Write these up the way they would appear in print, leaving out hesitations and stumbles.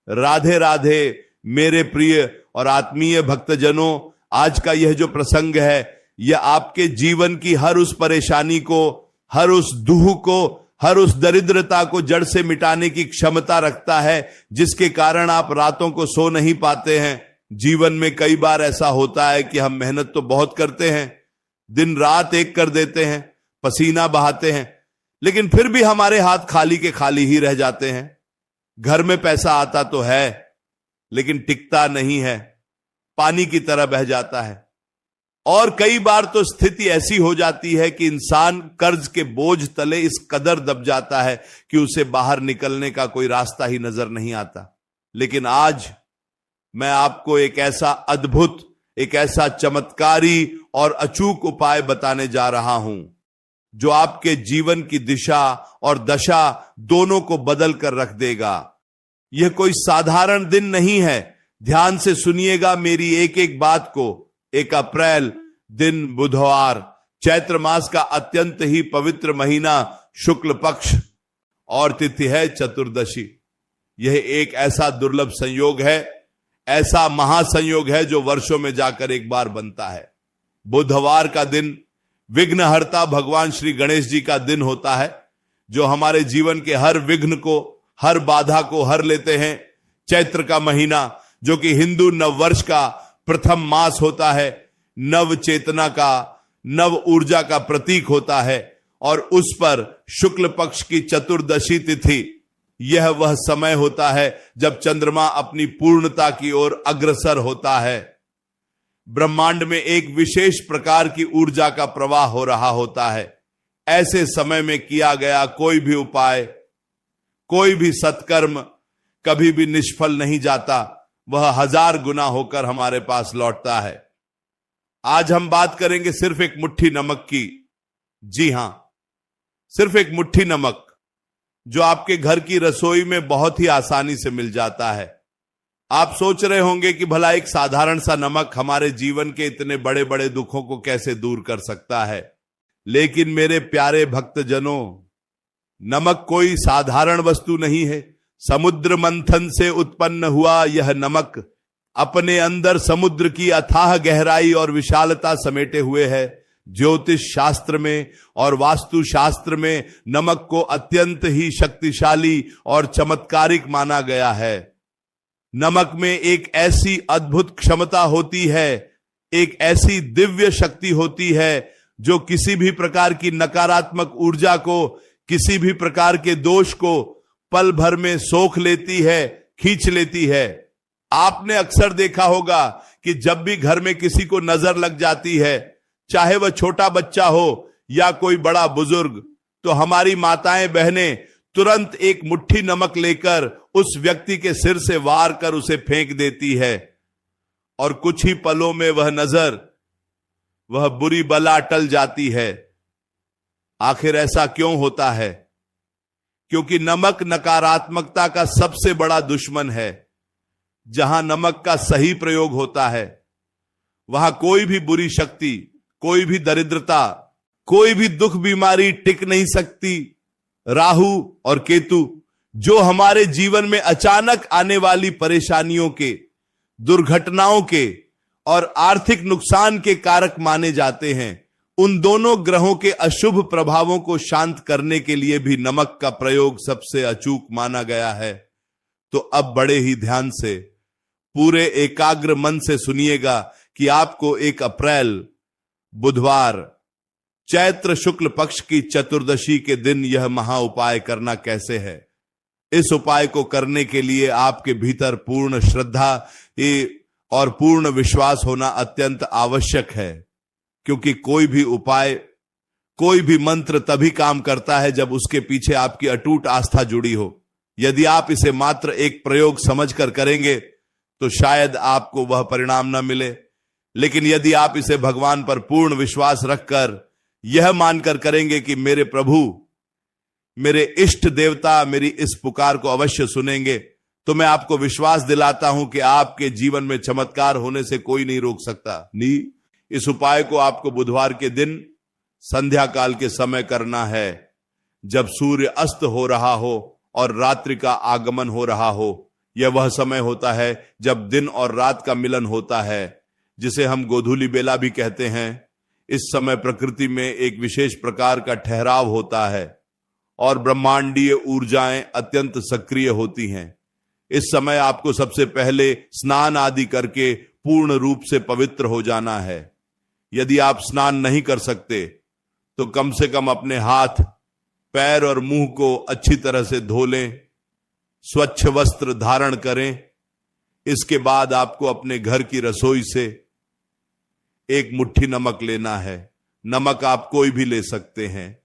राधे राधे मेरे प्रिय और आत्मीय भक्तजनों, आज का यह जो प्रसंग है यह आपके जीवन की हर उस परेशानी को, हर उस दुख को, हर उस दरिद्रता को जड़ से मिटाने की क्षमता रखता है जिसके कारण आप रातों को सो नहीं पाते हैं। जीवन में कई बार ऐसा होता है कि हम मेहनत तो बहुत करते हैं, दिन रात एक कर देते हैं, पसीना बहाते हैं, लेकिन फिर भी हमारे हाथ खाली के खाली ही रह जाते हैं। घर में पैसा आता तो है लेकिन टिकता नहीं है, पानी की तरह बह जाता है। और कई बार तो स्थिति ऐसी हो जाती है कि इंसान कर्ज के बोझ तले इस कदर दब जाता है कि उसे बाहर निकलने का कोई रास्ता ही नजर नहीं आता। लेकिन आज मैं आपको एक ऐसा अद्भुत, एक ऐसा चमत्कारी और अचूक उपाय बताने जा रहा हूं जो आपके जीवन की दिशा और दशा दोनों को बदल कर रख देगा। यह कोई साधारण दिन नहीं है, ध्यान से सुनिएगा मेरी एक एक बात को। 1 अप्रैल दिन बुधवार, चैत्र मास का अत्यंत ही पवित्र महीना, शुक्ल पक्ष और तिथि है चतुर्दशी। यह एक ऐसा दुर्लभ संयोग है, ऐसा महासंयोग है जो वर्षों में जाकर एक बार बनता है। बुधवार का दिन विघ्नहर्ता भगवान श्री गणेश जी का दिन होता है, जो हमारे जीवन के हर विघ्न को, हर बाधा को हर लेते हैं। चैत्र का महीना जो कि हिंदू नववर्ष का प्रथम मास होता है, नव चेतना का, नव ऊर्जा का प्रतीक होता है, और उस पर शुक्ल पक्ष की चतुर्दशी तिथि, यह वह समय होता है जब चंद्रमा अपनी पूर्णता की ओर अग्रसर होता है। ब्रह्मांड में एक विशेष प्रकार की ऊर्जा का प्रवाह हो रहा होता है। ऐसे समय में किया गया कोई भी उपाय, कोई भी सत्कर्म कभी भी निष्फल नहीं जाता, वह 1000 गुना होकर हमारे पास लौटता है। आज हम बात करेंगे सिर्फ एक मुट्ठी नमक की। जी हां, सिर्फ एक मुट्ठी नमक, जो आपके घर की रसोई में बहुत ही आसानी से मिल जाता है। आप सोच रहे होंगे कि भला एक साधारण सा नमक हमारे जीवन के इतने बड़े बड़े दुखों को कैसे दूर कर सकता है। लेकिन मेरे प्यारे भक्तजनों, नमक कोई साधारण वस्तु नहीं है। समुद्र मंथन से उत्पन्न हुआ यह नमक अपने अंदर समुद्र की अथाह गहराई और विशालता समेटे हुए है। ज्योतिष शास्त्र में और वास्तु शास्त्र में नमक को अत्यंत ही शक्तिशाली और चमत्कारिक माना गया है। नमक में एक ऐसी अद्भुत क्षमता होती है, एक ऐसी दिव्य शक्ति होती है जो किसी भी प्रकार की नकारात्मक ऊर्जा को, किसी भी प्रकार के दोष को पल भर में सोख लेती है, खींच लेती है। आपने अक्सर देखा होगा कि जब भी घर में किसी को नजर लग जाती है, चाहे वह छोटा बच्चा हो या कोई बड़ा बुजुर्ग, तो हमारी माताएं बहनें तुरंत एक मुट्ठी नमक लेकर उस व्यक्ति के सिर से वार कर उसे फेंक देती है, और कुछ ही पलों में वह नजर, वह बुरी बला टल जाती है। आखिर ऐसा क्यों होता है? क्योंकि नमक नकारात्मकता का सबसे बड़ा दुश्मन है। जहां नमक का सही प्रयोग होता है, वहां कोई भी बुरी शक्ति, कोई भी दरिद्रता, कोई भी दुख बीमारी टिक नहीं सकती। राहु और केतु जो हमारे जीवन में अचानक आने वाली परेशानियों के, दुर्घटनाओं के और आर्थिक नुकसान के कारक माने जाते हैं, उन दोनों ग्रहों के अशुभ प्रभावों को शांत करने के लिए भी नमक का प्रयोग सबसे अचूक माना गया है। तो अब बड़े ही ध्यान से, पूरे एकाग्र मन से सुनिएगा कि आपको 1 अप्रैल बुधवार, चैत्र शुक्ल पक्ष की चतुर्दशी के दिन यह महा उपाय करना कैसे है। इस उपाय को करने के लिए आपके भीतर पूर्ण श्रद्धा और पूर्ण विश्वास होना अत्यंत आवश्यक है, क्योंकि कोई भी उपाय, कोई भी मंत्र तभी काम करता है जब उसके पीछे आपकी अटूट आस्था जुड़ी हो। यदि आप इसे मात्र एक प्रयोग समझकर करेंगे तो शायद आपको वह परिणाम न मिले, लेकिन यदि आप इसे भगवान पर पूर्ण विश्वास रखकर यह मानकर करेंगे कि मेरे प्रभु, मेरे इष्ट देवता मेरी इस पुकार को अवश्य सुनेंगे, तो मैं आपको विश्वास दिलाता हूं कि आपके जीवन में चमत्कार होने से कोई नहीं रोक सकता। नहीं, इस उपाय को आपको बुधवार के दिन संध्या काल के समय करना है, जब सूर्य अस्त हो रहा हो और रात्रि का आगमन हो रहा हो। यह वह समय होता है जब दिन और रात का मिलन होता है, जिसे हम गोधूली बेला भी कहते हैं। इस समय प्रकृति में एक विशेष प्रकार का ठहराव होता है और ब्रह्मांडीय ऊर्जाएं अत्यंत सक्रिय होती हैं। इस समय आपको सबसे पहले स्नान आदि करके पूर्ण रूप से पवित्र हो जाना है। यदि आप स्नान नहीं कर सकते तो कम से कम अपने हाथ, पैर और मुंह को अच्छी तरह से धो लें, स्वच्छ वस्त्र धारण करें। इसके बाद आपको अपने घर की रसोई से एक मुट्ठी नमक लेना है। नमक आप कोई भी ले सकते हैं,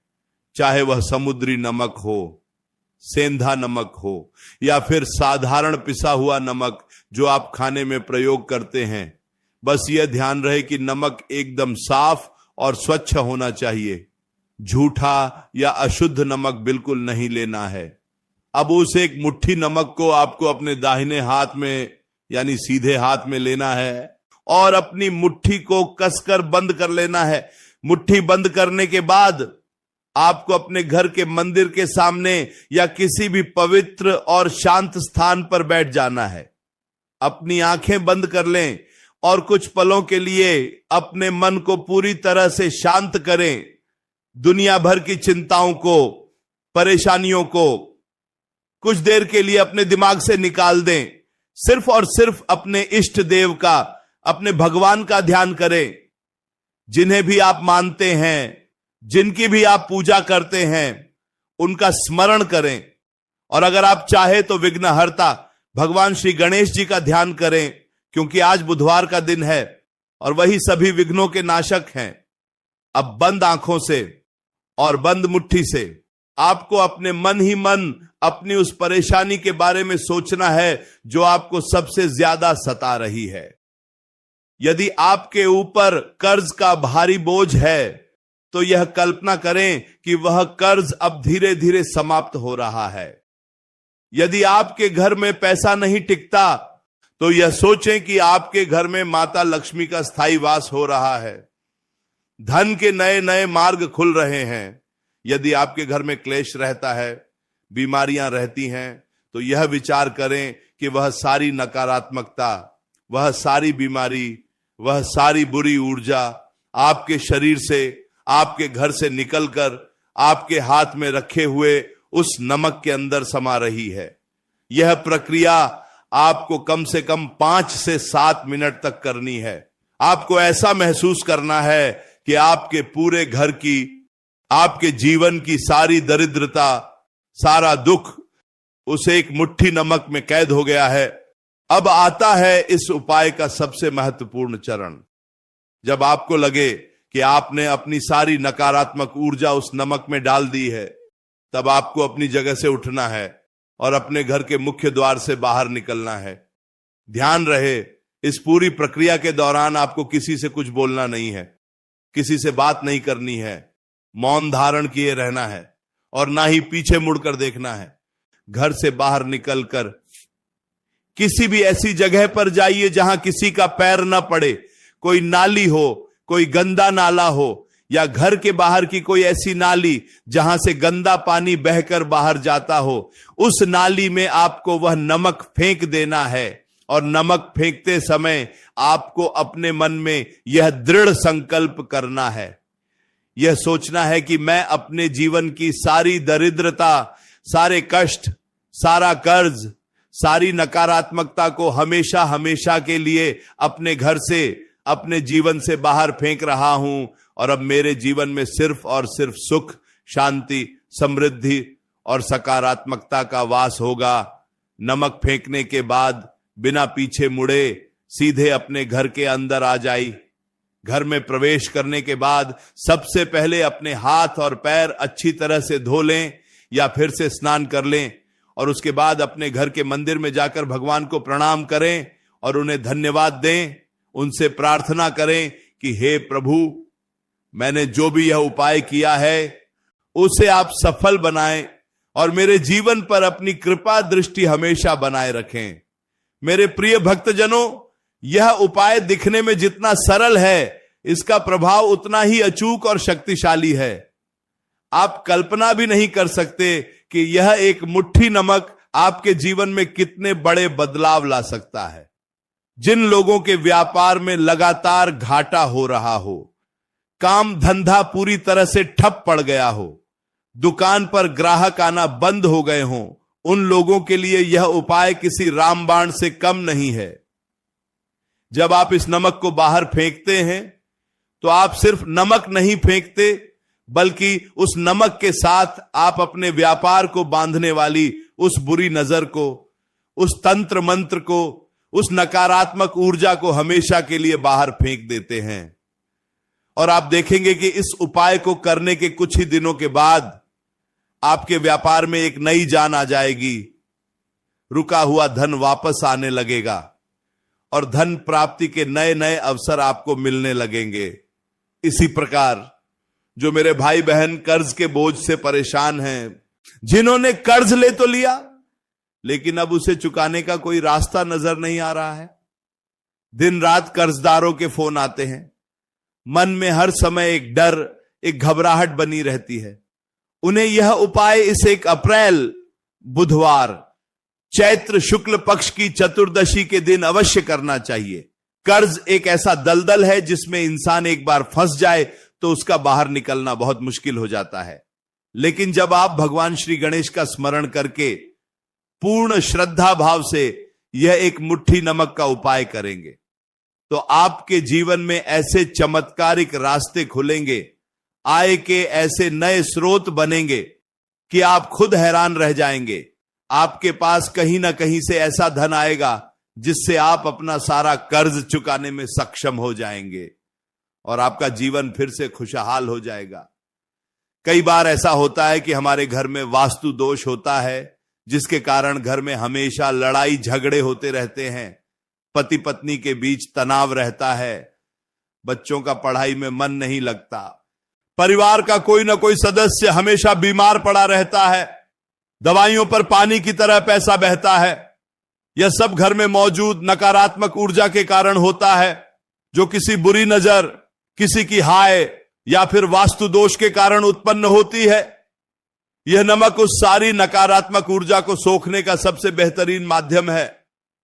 चाहे वह समुद्री नमक हो, सेंधा नमक हो या फिर साधारण पिसा हुआ नमक जो आप खाने में प्रयोग करते हैं। बस यह ध्यान रहे कि नमक एकदम साफ और स्वच्छ होना चाहिए। झूठा या अशुद्ध नमक बिल्कुल नहीं लेना है। अब उस एक मुट्ठी नमक को आपको अपने दाहिने हाथ में यानी सीधे हाथ में लेना है और अपनी मुट्ठी को कसकर बंद कर लेना है। मुट्ठी बंद करने के बाद आपको अपने घर के मंदिर के सामने या किसी भी पवित्र और शांत स्थान पर बैठ जाना है। अपनी आंखें बंद कर लें और कुछ पलों के लिए अपने मन को पूरी तरह से शांत करें। दुनिया भर की चिंताओं को, परेशानियों को कुछ देर के लिए अपने दिमाग से निकाल दें। सिर्फ और सिर्फ अपने इष्ट देव का, अपने भगवान का ध्यान करें। जिन्हें भी आप मानते हैं, जिनकी भी आप पूजा करते हैं, उनका स्मरण करें। और अगर आप चाहे तो विघ्नहर्ता भगवान श्री गणेश जी का ध्यान करें, क्योंकि आज बुधवार का दिन है और वही सभी विघ्नों के नाशक हैं। अब बंद आंखों से और बंद मुट्ठी से आपको अपने मन ही मन अपनी उस परेशानी के बारे में सोचना है जो आपको सबसे ज्यादा सता रही है। यदि आपके ऊपर कर्ज का भारी बोझ है तो यह कल्पना करें कि वह कर्ज अब धीरे धीरे समाप्त हो रहा है। यदि आपके घर में पैसा नहीं टिकता तो यह सोचें कि आपके घर में माता लक्ष्मी का स्थायी वास हो रहा है। धन के नए नए मार्ग खुल रहे हैं। यदि आपके घर में क्लेश रहता है, बीमारियां रहती हैं, तो यह विचार करें कि वह सारी नकारात्मकता, वह सारी बीमारी, वह सारी बुरी ऊर्जा आपके शरीर से, आपके घर से निकलकर आपके हाथ में रखे हुए उस नमक के अंदर समा रही है। यह प्रक्रिया आपको कम से कम 5 से 7 मिनट तक करनी है। आपको ऐसा महसूस करना है कि आपके पूरे घर की, आपके जीवन की सारी दरिद्रता, सारा दुख उस एक मुट्ठी नमक में कैद हो गया है। अब आता है इस उपाय का सबसे महत्वपूर्ण चरण। जब आपको लगे कि आपने अपनी सारी नकारात्मक ऊर्जा उस नमक में डाल दी है, तब आपको अपनी जगह से उठना है और अपने घर के मुख्य द्वार से बाहर निकलना है। ध्यान रहे, इस पूरी प्रक्रिया के दौरान आपको किसी से कुछ बोलना नहीं है, किसी से बात नहीं करनी है, मौन धारण किए रहना है और ना ही पीछे मुड़कर देखना है। घर से बाहर निकलकर किसी भी ऐसी जगह पर जाइए जहां किसी का पैर ना पड़े। कोई नाली हो, कोई गंदा नाला हो, या घर के बाहर की कोई ऐसी नाली जहां से गंदा पानी बहकर बाहर जाता हो, उस नाली में आपको वह नमक फेंक देना है। और नमक फेंकते समय आपको अपने मन में यह दृढ़ संकल्प करना है, यह सोचना है कि मैं अपने जीवन की सारी दरिद्रता, सारे कष्ट, सारा कर्ज, सारी नकारात्मकता को हमेशा हमेशा के लिए अपने घर से, अपने जीवन से बाहर फेंक रहा हूं और अब मेरे जीवन में सिर्फ और सिर्फ सुख, शांति, समृद्धि और सकारात्मकता का वास होगा। नमक फेंकने के बाद बिना पीछे मुड़े सीधे अपने घर के अंदर आ जाई। घर में प्रवेश करने के बाद सबसे पहले अपने हाथ और पैर अच्छी तरह से धो लें या फिर से स्नान कर लें और उसके बाद अपने घर के मंदिर में जाकर भगवान को प्रणाम करें और उन्हें धन्यवाद दें। उनसे प्रार्थना करें कि हे प्रभु, मैंने जो भी यह उपाय किया है उसे आप सफल बनाएं और मेरे जीवन पर अपनी कृपा दृष्टि हमेशा बनाए रखें। मेरे प्रिय भक्तजनों, यह उपाय दिखने में जितना सरल है, इसका प्रभाव उतना ही अचूक और शक्तिशाली है। आप कल्पना भी नहीं कर सकते कि यह एक मुट्ठी नमक आपके जीवन में कितने बड़े बदलाव ला सकता है। जिन लोगों के व्यापार में लगातार घाटा हो रहा हो, काम धंधा पूरी तरह से ठप पड़ गया हो, दुकान पर ग्राहक आना बंद हो गए हों, उन लोगों के लिए यह उपाय किसी रामबाण से कम नहीं है। जब आप इस नमक को बाहर फेंकते हैं तो आप सिर्फ नमक नहीं फेंकते, बल्कि उस नमक के साथ आप अपने व्यापार को बांधने वाली उस बुरी नजर को, उस तंत्र मंत्र को, उस नकारात्मक ऊर्जा को हमेशा के लिए बाहर फेंक देते हैं। और आप देखेंगे कि इस उपाय को करने के कुछ ही दिनों के बाद आपके व्यापार में एक नई जान आ जाएगी। रुका हुआ धन वापस आने लगेगा और धन प्राप्ति के नए नए अवसर आपको मिलने लगेंगे। इसी प्रकार जो मेरे भाई बहन कर्ज के बोझ से परेशान हैं, जिन्होंने कर्ज ले तो लिया लेकिन अब उसे चुकाने का कोई रास्ता नजर नहीं आ रहा है, दिन रात कर्जदारों के फोन आते हैं, मन में हर समय एक डर, एक घबराहट बनी रहती है, उन्हें यह उपाय इस 1 अप्रैल बुधवार चैत्र शुक्ल पक्ष की चतुर्दशी के दिन अवश्य करना चाहिए। कर्ज एक ऐसा दलदल है जिसमें इंसान एक बार फंस जाए तो उसका बाहर निकलना बहुत मुश्किल हो जाता है। लेकिन जब आप भगवान श्री गणेश का स्मरण करके पूर्ण श्रद्धा भाव से यह 1 मुट्ठी नमक का उपाय करेंगे तो आपके जीवन में ऐसे चमत्कारिक रास्ते खुलेंगे, आय के ऐसे नए स्रोत बनेंगे कि आप खुद हैरान रह जाएंगे। आपके पास कहीं ना कहीं से ऐसा धन आएगा जिससे आप अपना सारा कर्ज चुकाने में सक्षम हो जाएंगे और आपका जीवन फिर से खुशहाल हो जाएगा। कई बार ऐसा होता है कि हमारे घर में वास्तु दोष होता है, जिसके कारण घर में हमेशा लड़ाई झगड़े होते रहते हैं, पति पत्नी के बीच तनाव रहता है, बच्चों का पढ़ाई में मन नहीं लगता, परिवार का कोई ना कोई सदस्य हमेशा बीमार पड़ा रहता है, दवाइयों पर पानी की तरह पैसा बहता है। यह सब घर में मौजूद नकारात्मक ऊर्जा के कारण होता है, जो किसी बुरी नजर, किसी की हाय या फिर वास्तु दोष के कारण उत्पन्न होती है। यह नमक उस सारी नकारात्मक ऊर्जा को सोखने का सबसे बेहतरीन माध्यम है।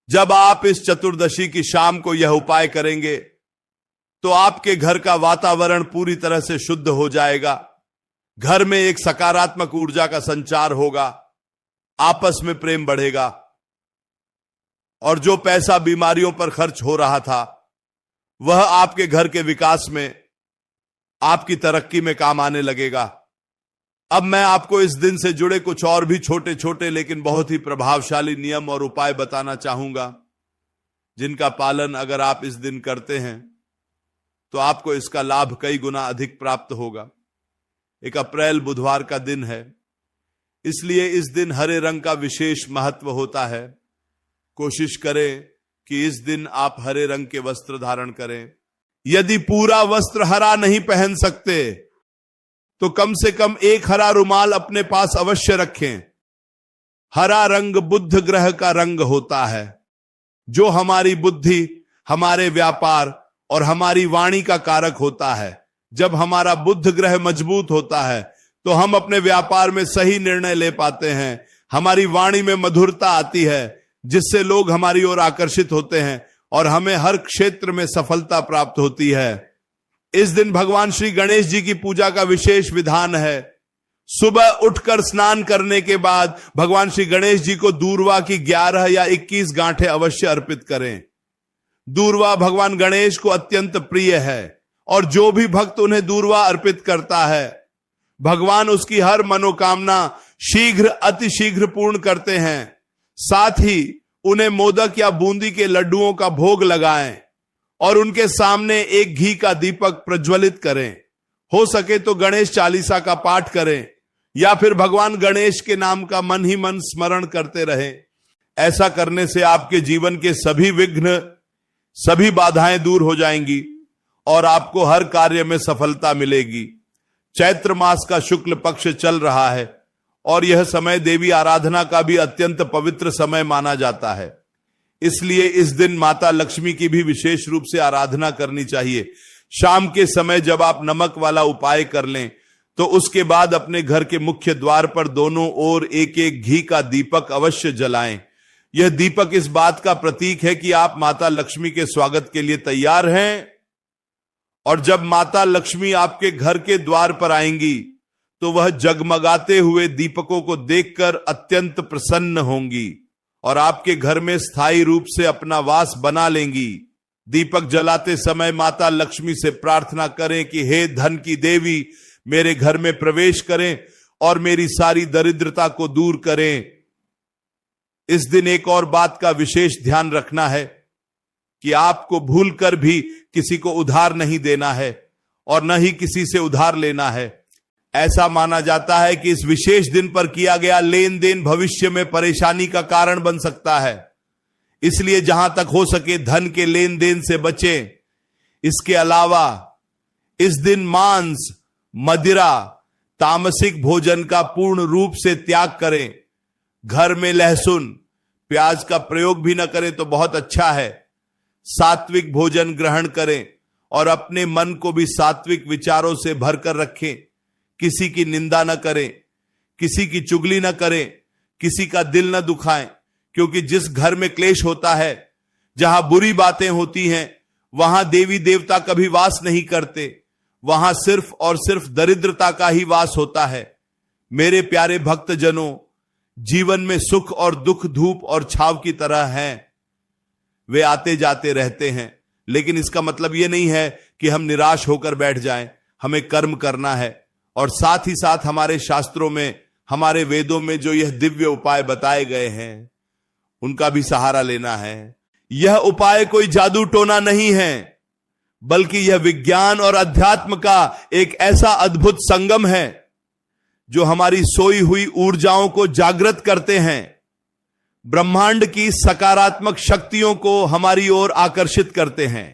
जब आप इस चतुर्दशी की शाम को यह उपाय करेंगे तो आपके घर का वातावरण पूरी तरह से शुद्ध हो जाएगा, घर में एक सकारात्मक ऊर्जा का संचार होगा, आपस में प्रेम बढ़ेगा और जो पैसा बीमारियों पर खर्च हो रहा था वह आपके घर के विकास में, आपकी तरक्की में काम आने लगेगा। अब मैं आपको इस दिन से जुड़े कुछ और भी छोटे छोटे लेकिन बहुत ही प्रभावशाली नियम और उपाय बताना चाहूंगा, जिनका पालन अगर आप इस दिन करते हैं तो आपको इसका लाभ कई गुना अधिक प्राप्त होगा। 1 अप्रैल बुधवार का दिन है, इसलिए इस दिन हरे रंग का विशेष महत्व होता है। कोशिश करें कि इस दिन आप हरे रंग के वस्त्र धारण करें। यदि पूरा वस्त्र हरा नहीं पहन सकते तो कम से कम 1 हरा रुमाल अपने पास अवश्य रखें। हरा रंग बुध ग्रह का रंग होता है, जो हमारी बुद्धि, हमारे व्यापार और हमारी वाणी का कारक होता है। जब हमारा बुध ग्रह मजबूत होता है तो हम अपने व्यापार में सही निर्णय ले पाते हैं, हमारी वाणी में मधुरता आती है जिससे लोग हमारी ओर आकर्षित होते हैं और हमें हर क्षेत्र में सफलता प्राप्त होती है। इस दिन भगवान श्री गणेश जी की पूजा का विशेष विधान है। सुबह उठकर स्नान करने के बाद भगवान श्री गणेश जी को दूर्वा की 11 या 21 गांठें अवश्य अर्पित करें। दूर्वा भगवान गणेश को अत्यंत प्रिय है और जो भी भक्त उन्हें दूर्वा अर्पित करता है, भगवान उसकी हर मनोकामना शीघ्र अतिशीघ्र पूर्ण करते हैं। साथ ही उन्हें मोदक या बूंदी के लड्डुओं का भोग लगाएं और उनके सामने एक घी का दीपक प्रज्वलित करें। हो सके तो गणेश चालीसा का पाठ करें या फिर भगवान गणेश के नाम का मन ही मन स्मरण करते रहें। ऐसा करने से आपके जीवन के सभी विघ्न, सभी बाधाएं दूर हो जाएंगी और आपको हर कार्य में सफलता मिलेगी। चैत्र मास का शुक्ल पक्ष चल रहा है और यह समय देवी आराधना का भी अत्यंत पवित्र समय माना जाता है। इसलिए इस दिन माता लक्ष्मी की भी विशेष रूप से आराधना करनी चाहिए। शाम के समय जब आप नमक वाला उपाय कर लें तो उसके बाद अपने घर के मुख्य द्वार पर दोनों ओर एक एक घी का दीपक अवश्य जलाएं। यह दीपक इस बात का प्रतीक है कि आप माता लक्ष्मी के स्वागत के लिए तैयार हैं, और जब माता लक्ष्मी आपके घर के द्वार पर आएंगी तो वह जगमगाते हुए दीपकों को देखकर अत्यंत प्रसन्न होंगी और आपके घर में स्थायी रूप से अपना वास बना लेंगी। दीपक जलाते समय माता लक्ष्मी से प्रार्थना करें कि हे धन की देवी, मेरे घर में प्रवेश करें और मेरी सारी दरिद्रता को दूर करें। इस दिन एक और बात का विशेष ध्यान रखना है कि आपको भूलकर भी किसी को उधार नहीं देना है और न ही किसी से उधार लेना है। ऐसा माना जाता है कि इस विशेष दिन पर किया गया लेन देन भविष्य में परेशानी का कारण बन सकता है, इसलिए जहां तक हो सके धन के लेन देन से बचें। इसके अलावा इस दिन मांस, मदिरा, तामसिक भोजन का पूर्ण रूप से त्याग करें। घर में लहसुन, प्याज का प्रयोग भी न करें तो बहुत अच्छा है। सात्विक भोजन ग्रहण करें और अपने मन को भी सात्विक विचारों से भरकर रखें। किसी की निंदा न करें, किसी की चुगली न करें, किसी का दिल न दुखाएं, क्योंकि जिस घर में क्लेश होता है, जहां बुरी बातें होती हैं, वहां देवी देवता कभी वास नहीं करते। वहां सिर्फ और सिर्फ दरिद्रता का ही वास होता है। मेरे प्यारे भक्तजनों, जीवन में सुख और दुख धूप और छाव की तरह हैं। वे आते जाते रहते हैं, लेकिन इसका मतलब यह नहीं है कि हम निराश होकर बैठ जाएं। हमें कर्म करना है और साथ ही साथ हमारे शास्त्रों में, हमारे वेदों में जो यह दिव्य उपाय बताए गए हैं, उनका भी सहारा लेना है। यह उपाय कोई जादू टोना नहीं है, बल्कि यह विज्ञान और अध्यात्म का एक ऐसा अद्भुत संगम है जो हमारी सोई हुई ऊर्जाओं को जागृत करते हैं, ब्रह्मांड की सकारात्मक शक्तियों को हमारी ओर आकर्षित करते हैं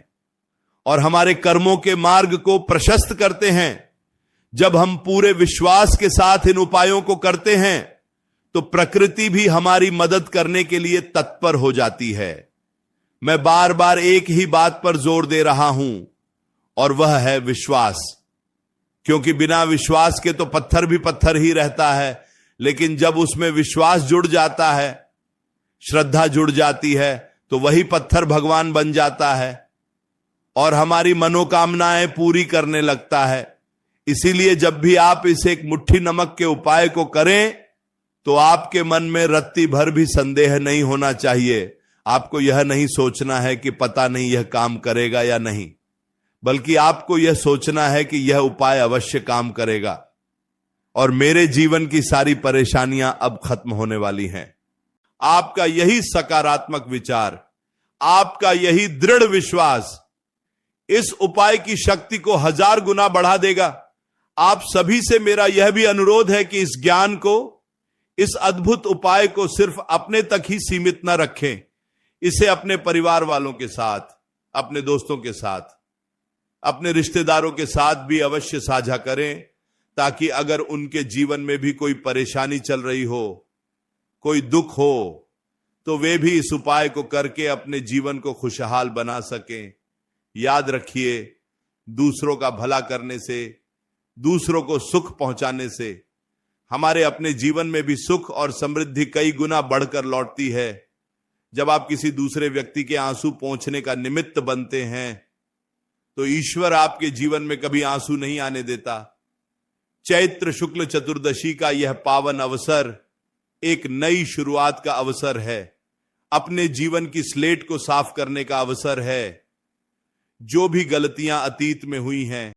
और हमारे कर्मों के मार्ग को प्रशस्त करते हैं। जब हम पूरे विश्वास के साथ इन उपायों को करते हैं तो प्रकृति भी हमारी मदद करने के लिए तत्पर हो जाती है। मैं बार बार एक ही बात पर जोर दे रहा हूं, और वह है विश्वास, क्योंकि बिना विश्वास के तो पत्थर भी पत्थर ही रहता है, लेकिन जब उसमें विश्वास जुड़ जाता है, श्रद्धा जुड़ जाती है, तो वही पत्थर भगवान बन जाता है और हमारी मनोकामनाएं पूरी करने लगता है। इसीलिए जब भी आप इस एक मुट्ठी नमक के उपाय को करें तो आपके मन में रत्ती भर भी संदेह नहीं होना चाहिए। आपको यह नहीं सोचना है कि पता नहीं यह काम करेगा या नहीं, बल्कि आपको यह सोचना है कि यह उपाय अवश्य काम करेगा और मेरे जीवन की सारी परेशानियां अब खत्म होने वाली हैं। आपका यही सकारात्मक विचार, आपका यही दृढ़ विश्वास इस उपाय की शक्ति को 1000 गुना बढ़ा देगा। आप सभी से मेरा यह भी अनुरोध है कि इस ज्ञान को, इस अद्भुत उपाय को सिर्फ अपने तक ही सीमित न रखें। इसे अपने परिवार वालों के साथ, अपने दोस्तों के साथ, अपने रिश्तेदारों के साथ भी अवश्य साझा करें, ताकि अगर उनके जीवन में भी कोई परेशानी चल रही हो, कोई दुख हो, तो वे भी इस उपाय को करके अपने जीवन को खुशहाल बना सकें। याद रखिए, दूसरों का भला करने से, दूसरों को सुख पहुंचाने से हमारे अपने जीवन में भी सुख और समृद्धि कई गुना बढ़कर लौटती है। जब आप किसी दूसरे व्यक्ति के आंसू पोंछने का निमित्त बनते हैं तो ईश्वर आपके जीवन में कभी आंसू नहीं आने देता। चैत्र शुक्ल चतुर्दशी का यह पावन अवसर एक नई शुरुआत का अवसर है, अपने जीवन की स्लेट को साफ करने का अवसर है। जो भी गलतियां अतीत में हुई हैं